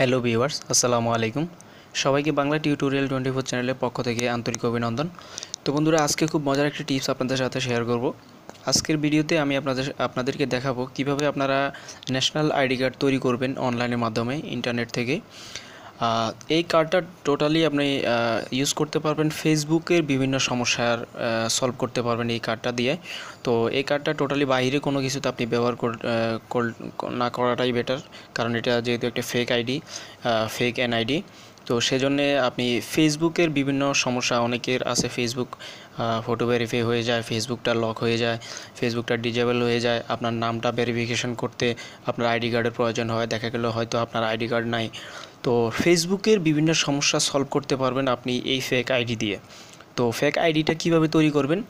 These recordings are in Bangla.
হ্যালো ভিউয়ার্স, আসসালামু আলাইকুম। সবাইকে বাংলা টিউটোরিয়াল 24 চ্যানেলের পক্ষ থেকে আন্তরিক অভিনন্দন। তো বন্ধুরা, আজকে খুব মজার একটা টিপস আপনাদের সাথে শেয়ার করব। আজকের ভিডিওতে আমি আপনাদেরকে দেখাবো কিভাবে আপনারা ন্যাশনাল আইডি কার্ড তৈরি করবেন অনলাইনের মাধ্যমে, ইন্টারনেট থেকে। এই কার্ডটা টোটালি আপনি ইউজ করতে পারবেন ফেসবুকের বিভিন্ন সমস্যার সলভ করতে পারবেন এই কার্ডটা দিয়ে। তো এই কার্ডটা টোটালি বাইরে কোনো কিছুতে আপনি ব্যবহার না করাটাই বেটার, কারণ এটা যেহেতু একটা ফেক আইডি, ফেক এনআইডি। তো সেজন্যে আপনি ফেসবুকের বিভিন্ন সমস্যা অনেকের আছে, ফেসবুক ফটো ভেরিফাই হয়ে যায়, ফেসবুকটা লক হয়ে যায়, ফেসবুকটা ডিজেবল হয়ে যায়, আপনার নামটা ভেরিফিকেশন করতে আপনার আইডি কার্ডের প্রয়োজন হয়, দেখা গেল হয়তো আপনার আইডি কার্ড নাই। তো ফেসবুকের বিভিন্ন সমস্যা সলভ করতে পারবেন আপনি এই ফেক আইডি দিয়ে। তো ফেক আইডিটা কিভাবে তৈরি করবেন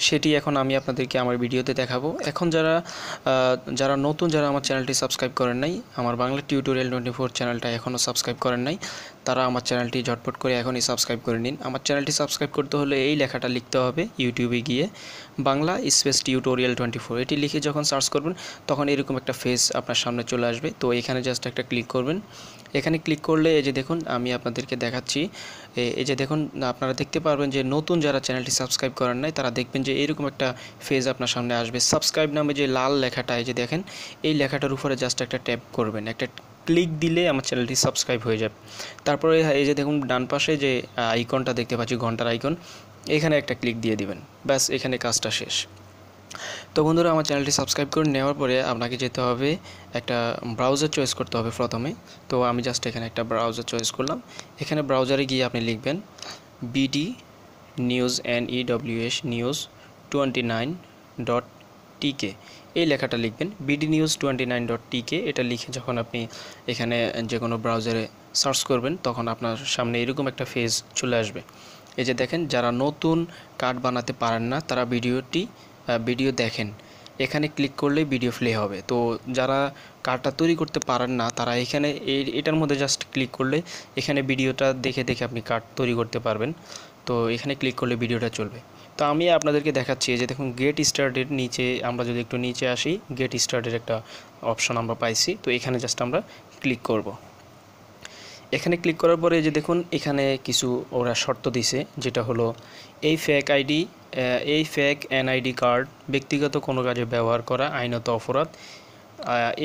সেটি এখন আমি আপনাদেরকে আমার ভিডিওতে দেখাবো। এখন যারা নতুন, যারা আমার চ্যানেলটি সাবস্ক্রাইব করেন নাই, আমার বাংলা টিউটোরিয়াল 24 চ্যানেলটা এখনও সাবস্ক্রাইব করেন নাই, তারা আমার চ্যানেলটি ঝটপট করে এখনই সাবস্ক্রাইব করে নিন। আমার চ্যানেলটি সাবস্ক্রাইব করতে হলে এই লেখাটা লিখতে হবে, ইউটিউবে গিয়ে বাংলা স্পেস টিউটোরিয়াল 24 এটি লিখে যখন সার্চ করবেন তখন এরকম একটা ফেস আপনার সামনে চলে আসবে। তো এখানে জাস্ট একটা ক্লিক করবেন। এখানে ক্লিক করলে এই যে দেখুন, আমি আপনাদেরকে দেখাচ্ছি, এই যে দেখুন, আপনারা দেখতে পারবেন যে নতুন যারা চ্যানেলটি সাবস্ক্রাইব করেন নাই তারা দেখবেন যে এরকম একটা ফেজ আপনার সামনে আসবে। সাবস্ক্রাইব নামে যে লাল লেখাটা, এই যে দেখেন, এই লেখাটার উপরে জাস্ট একটা ট্যাপ করবেন, একটা ক্লিক দিলে আমার চ্যানেলটি সাবস্ক্রাইব হয়ে যাবে। তারপরে এই যে দেখুন ডান পাশে যে আইকনটা দেখতে পাচ্ছি, ঘন্টার আইকন, এখানে একটা ক্লিক দিয়ে দিবেন, ব্যাস এখানে কাজটা শেষ। তো বন্ধুরা, আমার চ্যানেলটি সাবস্ক্রাইব করে নেওয়ার পরে আপনাকে যেতে হবে, একটা ব্রাউজার চয়েস করতে হবে প্রথমে। তো আমি জাস্ট এখানে একটা ব্রাউজার চয়েস করলাম। এখানে ব্রাউজারে গিয়ে আপনি লিখবেন BD news, NEWS news 29.tk, এই লেখাটা লিখবেন, বিডি নিউজ 29.tk। এটা লিখে যখন আপনি এখানে যে কোনো ব্রাউজারে সার্চ করবেন তখন আপনার সামনে এরকম একটা পেজ চলে আসবে। এই যে দেখেন, যারা নতুন কার্ড বানাতে পারেন না তারা ভিডিও দেখেন, এখানে ক্লিক করলে ভিডিও প্লে হবে। তো যারা কার্ডটা তৈরি করতে পারেন না তারা এখানে এটার মধ্যে জাস্ট ক্লিক করলে এখানে ভিডিওটা দেখে দেখে আপনি কার্ড তৈরি করতে পারবেন। তো এখানে ক্লিক করলে ভিডিওটা চলবে। তো আমি আপনাদেরকে দেখাচ্ছি, যে দেখুন গেট স্টার্টেড নিচে, আমরা যদি একটু নিচে আসি, গেট স্টার্টেড একটা অপশন আমরা পাইছি। তো এখানে জাস্ট আমরা ক্লিক করব। এখানে ক্লিক করার পরে যে দেখুন, এখানে কিছু ওরা শর্ত দিছে, যেটা হলো এই ফেক এনআইডি কার্ড ব্যক্তিগত কোনো কাজে ব্যবহার করা আইনত অপরাধ।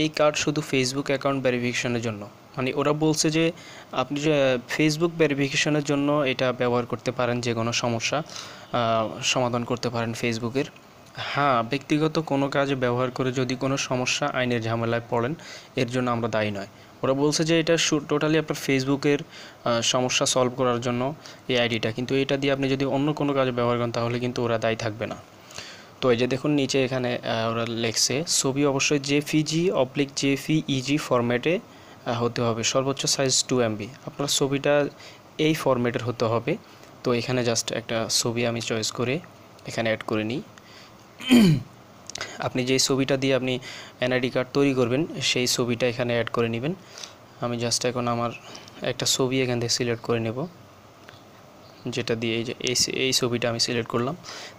এই কার্ড শুধু ফেসবুক অ্যাকাউন্ট ভেরিফিকেশনের জন্য, মানে ওরা বলছে যে আপনি যে ফেসবুক ভেরিফিকেশনের জন্য এটা ব্যবহার করতে পারেন, যে কোনো সমস্যা সমাধান করতে পারেন ফেসবুকের। হ্যাঁ, ব্যক্তিগত কোনো কাজে ব্যবহার করে যদি কোনো সমস্যা, আইনের ঝামেলায় পড়েন, এর জন্য আমরা দায়ী নয়। ওরা বলছে যে এটা টোটালি আপনার ফেসবুকের সমস্যা সলভ করার জন্য এই আইডিটা, কিন্তু এটা দিয়ে আপনি যদি অন্য কোনো কাজে ব্যবহার করেন তাহলে কিন্তু ওরা দায়ী থাকবে না। তো এই যে দেখুন নিচে এখানে ওরা লেখছে, ছবি অবশ্যই JPG/JPEG ফরম্যাটে হতে হবে, সর্বোচ্চ সাইজ 2 MB। আপনার ছবিটা এই ফরম্যাটের হতে হবে। তো এখানে জাস্ট একটা ছবি আমি চয়েস করে এখানে অ্যাড করে নিই। আপনি যেই ছবিটা দিয়ে আপনি এনআইডি কার্ড তৈরি করবেন সেই ছবিটা এখানে অ্যাড করে নেবেন। আমি জাস্ট এখন আমার একটা ছবি এখান থেকে সিলেক্ট করে নেব, যেটা দিয়ে এই যে এই ছবিটা আমি সিলেক্ট করলাম।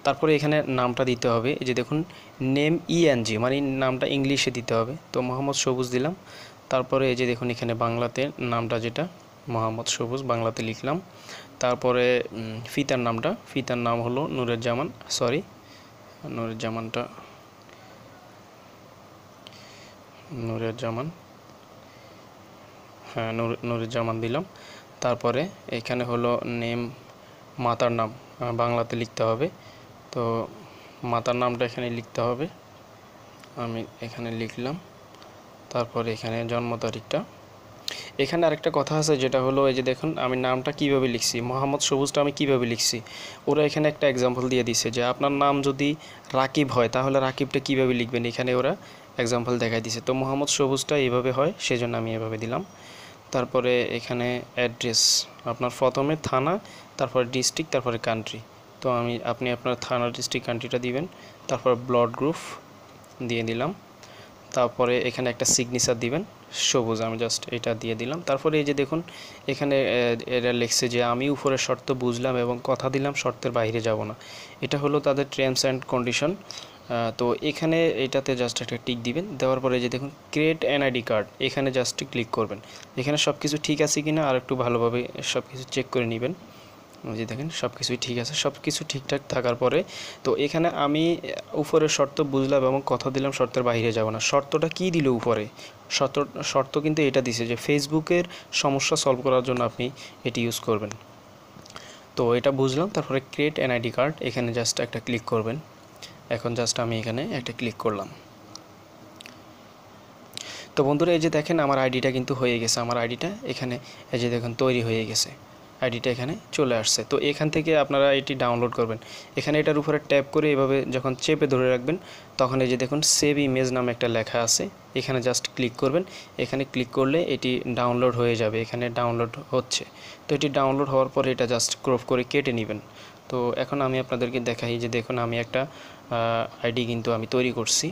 তারপরে এখানে নামটা দিতে হবে, এই যে দেখুন নেম ENG, মানে নামটা ইংলিশে দিতে হবে। তো মোহাম্মদ সবুজ দিলাম। তারপরে এই যে দেখুন এখানে বাংলাতে নামটা, যেটা মোহাম্মদ সবুজ, বাংলাতে লিখলাম। তারপরে ফিতার নাম হলো নুরের জামান, হ্যাঁ, নুরের জামান দিলাম। তারপরে এখানে হলো নেম, মাতার নাম বাংলাতে লিখতে হবে। তো মাতার নামটা এখানে লিখতে হবে, আমি এখানে লিখলাম। তারপরে এখানে জন্ম তারিখটা। এখানে আরেকটা কথা আছে, যেটা হলো এই যে দেখুন আমি নামটা কিভাবে লিখছি, মোহাম্মদ সবুজটা আমি কিভাবে লিখছি। ওরা এখানে একটা এক্সাম্পল দিয়ে দিছে যে আপনার নাম যদি রাকিব হয় তাহলে রাকিবটা কিভাবে লিখবেন, এখানে ওরা এক্সাম্পল দেখাই দিছে। তো মোহাম্মদ সবুজটা এইভাবে হয়, সেজন্য আমি এভাবে দিলাম। তারপরে এখানে অ্যাড্রেস, আপনার প্রথমে থানা, তারপরে ডিস্ট্রিক্ট, তারপরে কান্ট্রি। তো আপনি আপনার থানা, ডিস্ট্রিক্ট, কান্ট্রিটা দিবেন। তারপর ব্লাড গ্রুপ দিয়ে দিলাম। তারপরে এখানে একটা সিগনেচার দিবেন সবুজ, আমি জাস্ট এটা দিয়ে দিলাম। তারপরে এই যে দেখুন এখানে এরা লিখছে যে আমি উপরের শর্ত বুঝলাম এবং কথা দিলাম শর্তের বাইরে যাব না। এটা হলো তাদের টার্মস অ্যান্ড কন্ডিশন। তো এখানে এটাতে জাস্ট একটা টিক দিবেন, দেওয়ার পরে যে দেখুন ক্রিয়েট এনআইডি কার্ড, এখানে জাস্ট ক্লিক করবেন। এখানে সব কিছু ঠিক আছে কিনা আর একটু ভালোভাবে সব কিছু চেক করে নেবেন। যে দেখেন সব কিছুই ঠিক আছে, সব কিছু ঠিকঠাক থাকার পরে তো এখানে আমি উপরের শর্ত বুঝলাম এবং কথা দিলাম শর্তের বাইরে যাব না। শর্তটা কি দিল উপরে? শর্ত কিন্তু এটা দিছে যে ফেসবুকের সমস্যা সলভ করার জন্য আপনি এটি ইউজ করবেন। তো এটা বুঝলাম, তারপরে ক্রিয়েট এনআইডি কার্ড, এখানে জাস্ট একটা ক্লিক করবেন। এখন জাস্ট আমি এখানে একটা ক্লিক করলাম। তো বন্ধুরা এই যে দেখেন আমার আইডিটা কিন্তু হয়ে গেছে, আমার আইডিটা এখানে এই যে দেখুন তৈরি হয়ে গেছে, আইডিটা এখানে চলে আসছে। তো এখান থেকে আপনারা এটি ডাউনলোড করবেন। এখানে এটার উপরে ট্যাপ করে এভাবে যখন চেপে ধরে রাখবেন তখন এই যে দেখুন সেভ ইমেজ নামে একটা লেখা আছে, এখানে জাস্ট ক্লিক করবেন। এখানে ক্লিক করলে এটি ডাউনলোড হয়ে যাবে, এখানে ডাউনলোড হচ্ছে। তো এটি ডাউনলোড হওয়ার পরে এটা জাস্ট ক্রপ করে কেটে নেবেন। তো এখন আমি আপনাদেরকে দেখাই যে দেখুন আমি একটা আইডি কিন্তু আমি তৈরি করছি।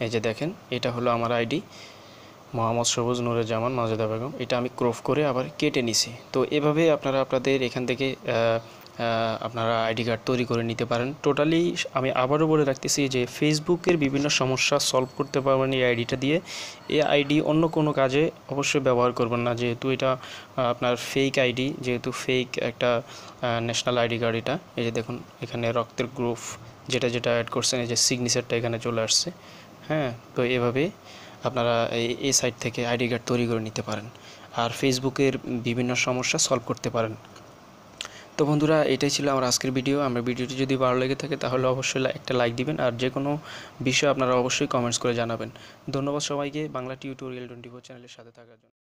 এই যে দেখেন এটা হলো আমার আইডি, মোহাম্মদ সবুজ নূরে জামান মাজেদা বেগম। এটা আমি ক্রপ করে আবার কেটে নিছি। তো এভাবে আপনারা আপনাদের এখান থেকে আপনারা আইডি কার্ড তৈরি করে নিতে পারেন। টোটালি আমি আবারও বলে রাখতেছি যে ফেসবুকের বিভিন্ন সমস্যা সলভ করতে পারবেন এই আইডিটা দিয়ে। এই আইডি অন্য কোনো কাজে অবশ্যই ব্যবহার করবেন না, যেহেতু এটা আপনার ফেক আইডি, যেহেতু ফেক একটা ন্যাশনাল আইডি কার্ড এটা। এই যে দেখুন এখানে রক্তের গ্রুপ যেটা যেটা অ্যাড করছেন, এই যে সিগনেচারটা এখানে চলে আসছে। হ্যাঁ, তো এভাবে আপনারা এই সাইট থেকে আইডি কার্ড তৈরি করে নিতে পারেন আর ফেসবুকের বিভিন্ন সমস্যা সলভ করতে পারেন। তো বন্ধুরা এটাই ছিল আমার আজকের ভিডিও। আমার ভিডিওটি যদি ভালো লেগে থাকে তাহলে অবশ্যই একটা লাইক দিবেন আর যে কোনো বিষয় আপনারা অবশ্যই কমেন্টস করে জানাবেন। ধন্যবাদ সবাইকে বাংলা টিউটোরিয়াল 24 চ্যানেলের সাথে থাকার জন্য।